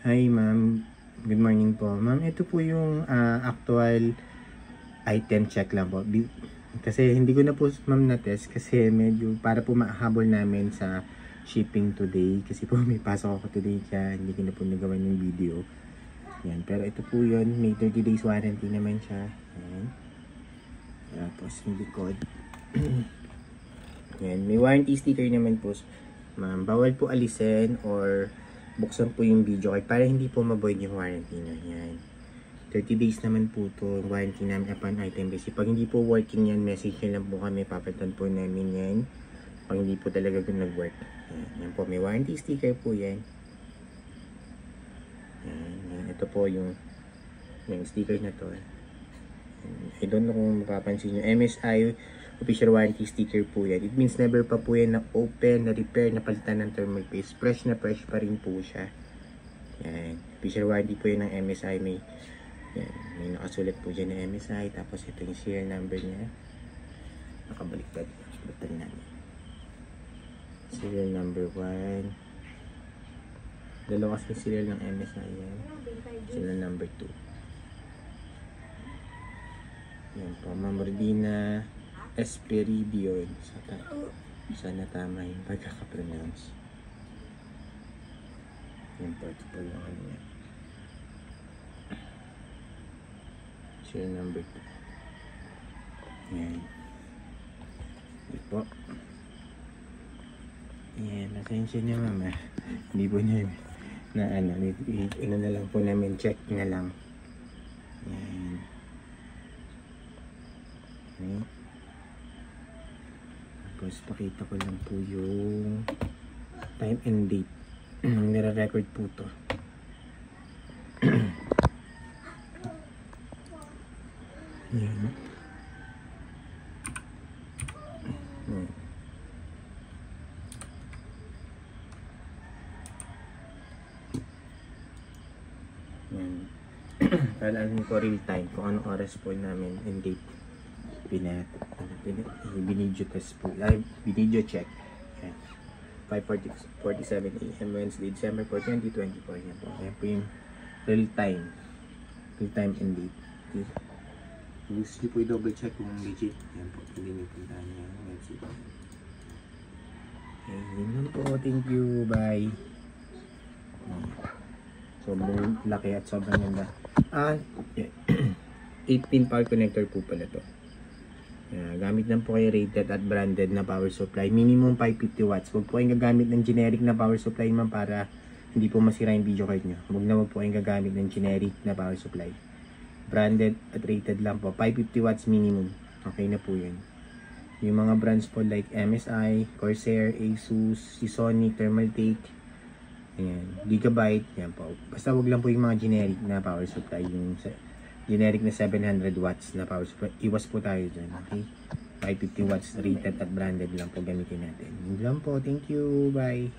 Hi ma'am, good morning po. Ma'am, ito po yung actual item check lang po. Kasi hindi ko na po ma'am na-test kasi medyo para po mahabol namin sa shipping today. Kasi po may pasok ako today kaya hindi ko na po nagawa yung video. Yan, pero ito po yun, may 30 days warranty naman siya. Yan. Tapos yung likod. Yan, may warranty sticker naman po. Ma'am, bawal po alisin or buksan po yung video card para hindi po ma-void yung warranty na yan. 30 days naman po to warranty namin upon item base. Pag hindi po working yan, message nyo lang po kami, papalitan po namin yan. Pag hindi po talaga nag-work. Yan po, may warranty sticker po yan. Yan. Ito po yung sticker na to. I don't know kung mapapansin nyo. MSI official warranty sticker po yan. It means never pa po yan na open, na repair, na palitan ng thermal paste. Fresh na fresh pa rin po siya. Yan. Official warranty po yan ng MSI. May nakasulat po dyan ng MSI. Tapos ito yung serial number niya. Nakabaliktad. Baliktad namin. Serial number 1. Dalawa kasi serial ng MSI yan. Serial number 2. Yan po. Ma'am Rodina Esperidion. Sana tama yung pagkakapronounce. Yan po. Ito po yung ano yan. Serial number 2. Yan. Ito po. Yan. Nasensya niya mama. Hindi po niya na ano na lang po namin. Check na lang. Yan. Okay. Tapos pakita ko lang po yung time and date. Nire-record po to. Yan. Yan. Para alam ko real time kung anong oras po namin and date binidyo test po, binidyo check. Yan. 5:47 AM Wednesday, December 4, 2024. Yan po. Yan po yung real time and date. Okay. Gusto nyo po i-double check kung legit. Yan po. Pwede nyo puntahan yung website. Okay. Yun lang po. Thank you. Bye. Sobrang laki at sobrang ganda. 8-pin power connector po pala to. Gamit lang po kayo rated at branded na power supply. Minimum 550 watts. Huwag po kayong gagamit ng generic na power supply man para hindi po masira yung video card nyo. Huwag po kayong gagamit ng generic na power supply. Branded at rated lang po. 550 watts minimum. Okay na po yun. Yung mga brands po like MSI, Corsair, Asus, Sonic, Thermaltake, ayan, Gigabyte, yan po. Basta wag lang po yung mga generic na power supply. Yung generic na 700 watts na power supply. Iwas po tayo dyan. Okay? 550 watts rated at branded lang po gamitin natin. Yun lang po. Thank you. Bye.